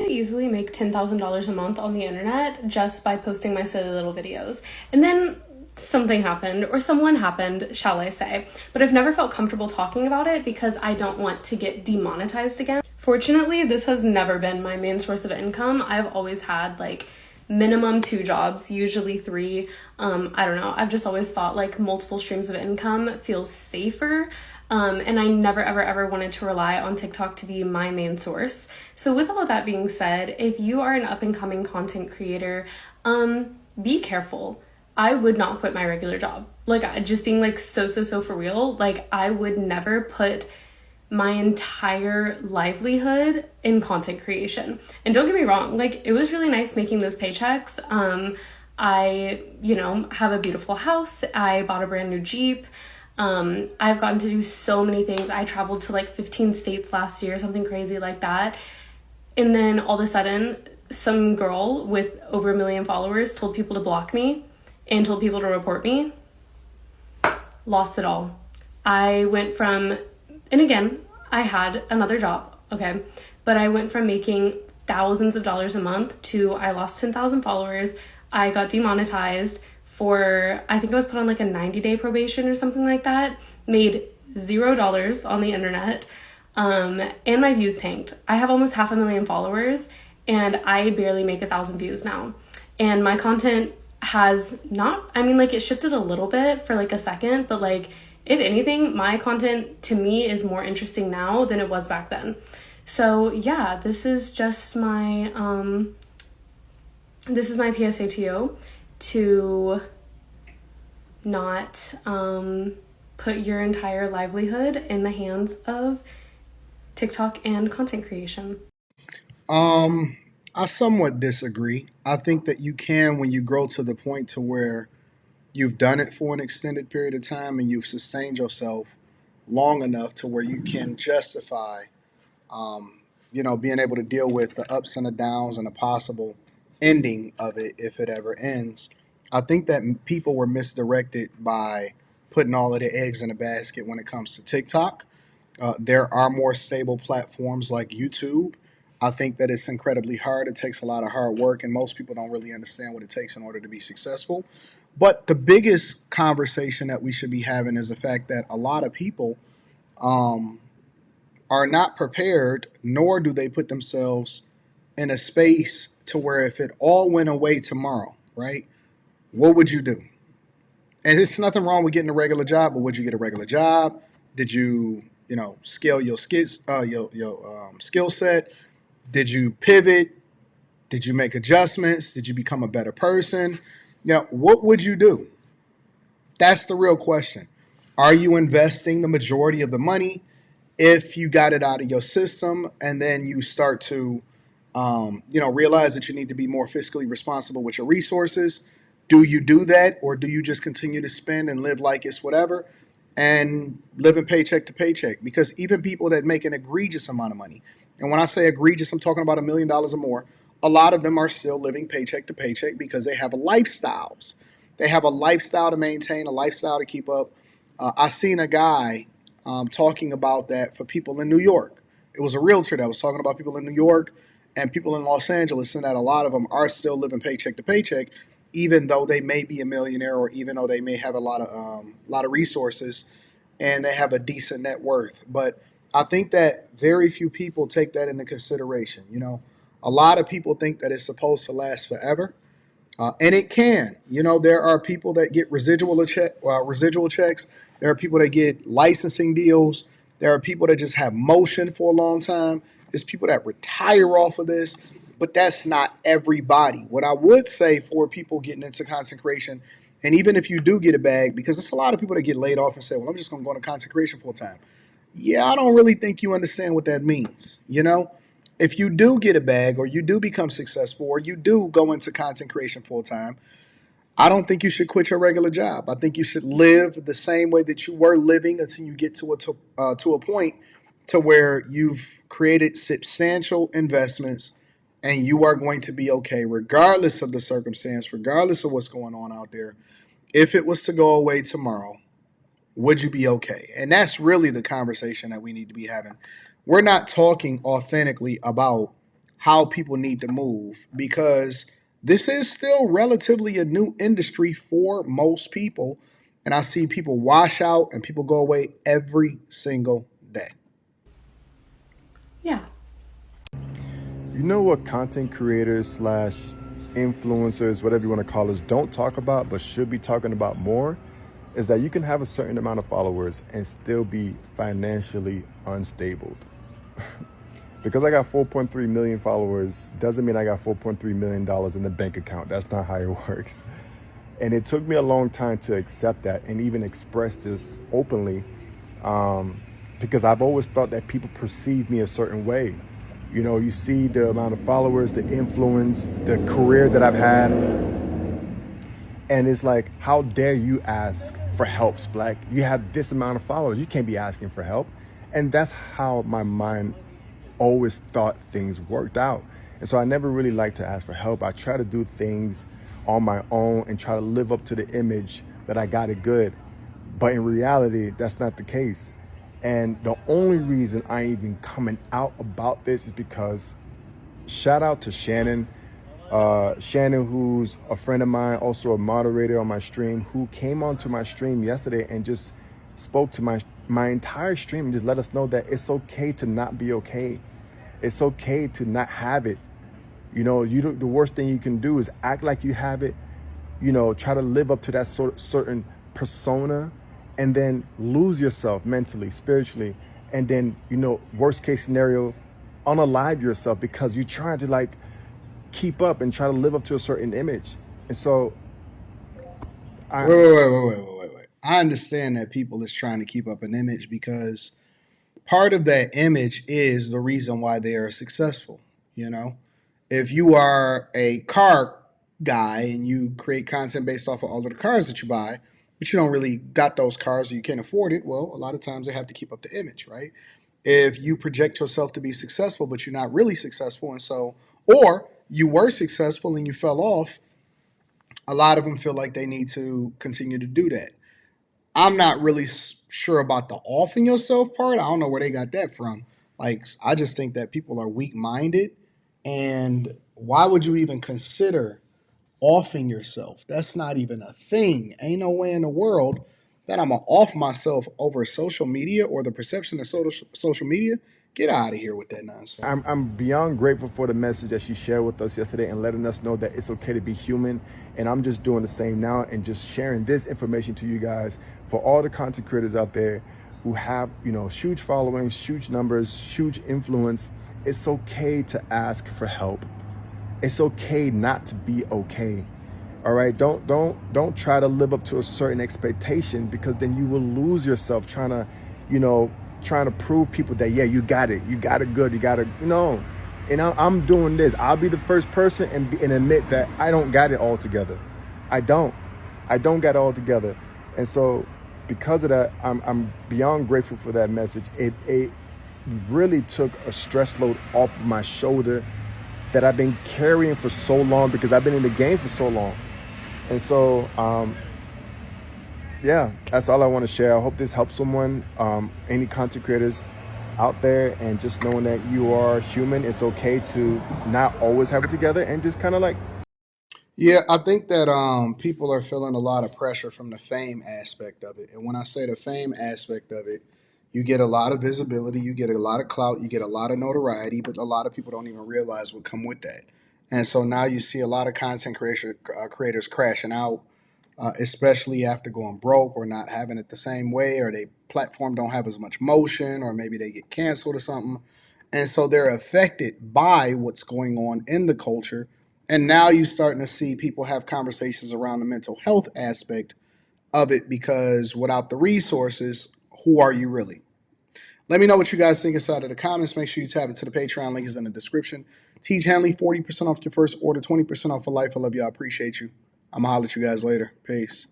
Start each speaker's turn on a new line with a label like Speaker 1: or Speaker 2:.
Speaker 1: easily make $10,000 a month on the internet just by posting my silly little videos. And then something happened, or someone happened, shall I say. But I've never felt comfortable talking about it because I don't want to get demonetized again. Fortunately, this has never been my main source of income. I've always had like minimum 2 jobs, usually 3. I don't know. I've just always thought like multiple streams of income feels safer. And I never, ever wanted to rely on TikTok to be my main source. So with all of that being said, if you are an up and coming content creator, be careful. I would not quit my regular job. Like, just being like so for real, like I would never put my entire livelihood in content creation. And don't get me wrong, like it was really nice making those paychecks. I, have a beautiful house. I bought a brand new Jeep. I've gotten to do so many things. I traveled to like 15 states last year, something crazy like that. And then all of a sudden, some girl with over 1 million followers told people to block me and told people to report me. Lost it all. I went from, and again, I had another job, okay? But I went from making thousands of dollars a month to I lost 10,000 followers. I got demonetized for, I think I was put on like a 90-day probation or something like that, made $0 on the internet, and my views tanked. I have almost 500,000 followers and I barely make 1,000 views now. And my content has not, it shifted a little bit for like a second, but like, if anything, my content to me is more interesting now than it was back then. So yeah, this is just my, this is my PSA to you, to not put your entire livelihood in the hands of TikTok and content creation.
Speaker 2: I somewhat disagree. I think that you can when you grow to the point to where you've done it for an extended period of time and you've sustained yourself long enough to where you can justify, being able to deal with the ups and the downs and the possible ending of it if it ever ends. I think that people were misdirected by putting all of their eggs in a basket when it comes to TikTok. There are more stable platforms like YouTube. I think that it's incredibly hard. It takes a lot of hard work, and most people don't really understand what it takes in order to be successful. But the biggest conversation that we should be having is the fact that a lot of people um, are not prepared, nor do they put themselves in a space to where if it all went away tomorrow, right? What would you do? And it's nothing wrong with getting a regular job, but would you get a regular job? Did you, scale your skills, your skill set? Did you pivot? Did you make adjustments? Did you become a better person? What would you do? That's the real question. Are you investing the majority of the money? If you got it out of your system and then you start to, realize that you need to be more fiscally responsible with your resources, do you do that, or do you just continue to spend and live like it's whatever and living paycheck to paycheck? Because even people that make an egregious amount of money, and when I say egregious, I'm talking about $1 million or more, a lot of them are still living paycheck to paycheck because they have lifestyles. They have a lifestyle to maintain, a lifestyle to keep up. I seen a guy talking about that for people in New York. It was a realtor that was talking about people in New York and people in Los Angeles, and that a lot of them are still living paycheck to paycheck, even though they may be a millionaire or even though they may have a lot of resources and they have a decent net worth. But I think that very few people take that into consideration. A lot of people think that it's supposed to last forever. And it can. There are people that get residual checks. There are people that get licensing deals. There are people that just have motion for a long time. There's people that retire off of this, but that's not everybody. What I would say for people getting into content creation, and even if you do get a bag, because there's a lot of people that get laid off and say, "Well, I'm just going to go into content creation full time." Yeah, I don't really think you understand what that means. If you do get a bag or you do become successful or you do go into content creation full time, I don't think you should quit your regular job. I think you should live the same way that you were living until you get to a point to where you've created substantial investments and you are going to be okay regardless of the circumstance, regardless of what's going on out there. If it was to go away tomorrow, would you be okay? And that's really the conversation that we need to be having. We're not talking authentically about how people need to move, because this is still relatively a new industry for most people. And I see people wash out and people go away every single day.
Speaker 1: Yeah.
Speaker 3: You know what content creators slash influencers, whatever you want to call us, don't talk about but should be talking about more is that you can have a certain amount of followers and still be financially unstable. Because I got 4.3 million followers doesn't mean I got $4.3 million in the bank account. That's not how it works. And it took me a long time to accept that and even express this openly, because I've always thought that people perceive me a certain way. You know, you see the amount of followers, the influence, the career that I've had, and it's like, how dare you ask for help, Black? You have this amount of followers. You can't be asking for help. And that's how my mind always thought things worked out. And so I never really liked to ask for help. I try to do things on my own and try to live up to the image that I got it good. But in reality, that's not the case. And the only reason I even coming out about this is because, shout out to Shannon. Shannon, who's a friend of mine, also a moderator on my stream, who came onto my stream yesterday and just spoke to my entire stream and just let us know that it's okay to not be okay. It's okay to not have it. You know, the worst thing you can do is act like you have it. You know, try to live up to that certain persona, and then lose yourself mentally, spiritually, and then, you know, worst case scenario, unalive yourself because you're trying to like keep up and try to live up to a certain image. And so
Speaker 2: Wait. I understand that people is trying to keep up an image because part of that image is the reason why they are successful. You know, if you are a car guy and you create content based off of all of the cars that you buy, but you don't really got those cars or you can't afford it, well, a lot of times they have to keep up the image, right? If you project yourself to be successful, but you're not really successful, and so, or you were successful and you fell off, a lot of them feel like they need to continue to do that. I'm not really sure about the offing yourself part. I don't know where they got that from. Like, I just think that people are weak minded. And why would you even consider offing yourself? That's not even a thing. Ain't no way in the world that I'm going to off myself over social media or the perception of social media. Get out of here with that nonsense.
Speaker 3: I'm beyond grateful for the message that she shared with us yesterday and letting us know that it's okay to be human. And I'm just doing the same now and just sharing this information to you guys for all the content creators out there who have, you know, huge followings, huge numbers, huge influence. It's okay to ask for help. It's okay not to be okay. All right, don't try to live up to a certain expectation, because then you will lose yourself trying to, you know, trying to prove people that, yeah, you got it good, you got it, you know. And I'm doing this. I'll be the first person and admit that I don't got it all together. I don't got it all together. And so because of that, I'm beyond grateful for that message. It really took a stress load off of my shoulder that I've been carrying for so long, because I've been in the game for so long. And so, yeah, that's all I want to share. I hope this helps someone, any content creators out there, and just knowing that you are human. It's okay to not always have it together and just kind of like.
Speaker 2: Yeah, I think that people are feeling a lot of pressure from the fame aspect of it. And when I say the fame aspect of it, you get a lot of visibility, you get a lot of clout, you get a lot of notoriety, but a lot of people don't even realize what come with that. And so now you see a lot of creators crashing out, especially after going broke or not having it the same way, or they platform don't have as much motion, or maybe they get canceled or something. And so they're affected by what's going on in the culture. And now you're starting to see people have conversations around the mental health aspect of it, because without the resources, who are you really? Let me know what you guys think inside of the comments. Make sure you tap into the Patreon. Link is in the description. Teach Hanley, 40% off your first order, 20% off for life. I love you. I appreciate you. I'm going to holler at you guys later. Peace.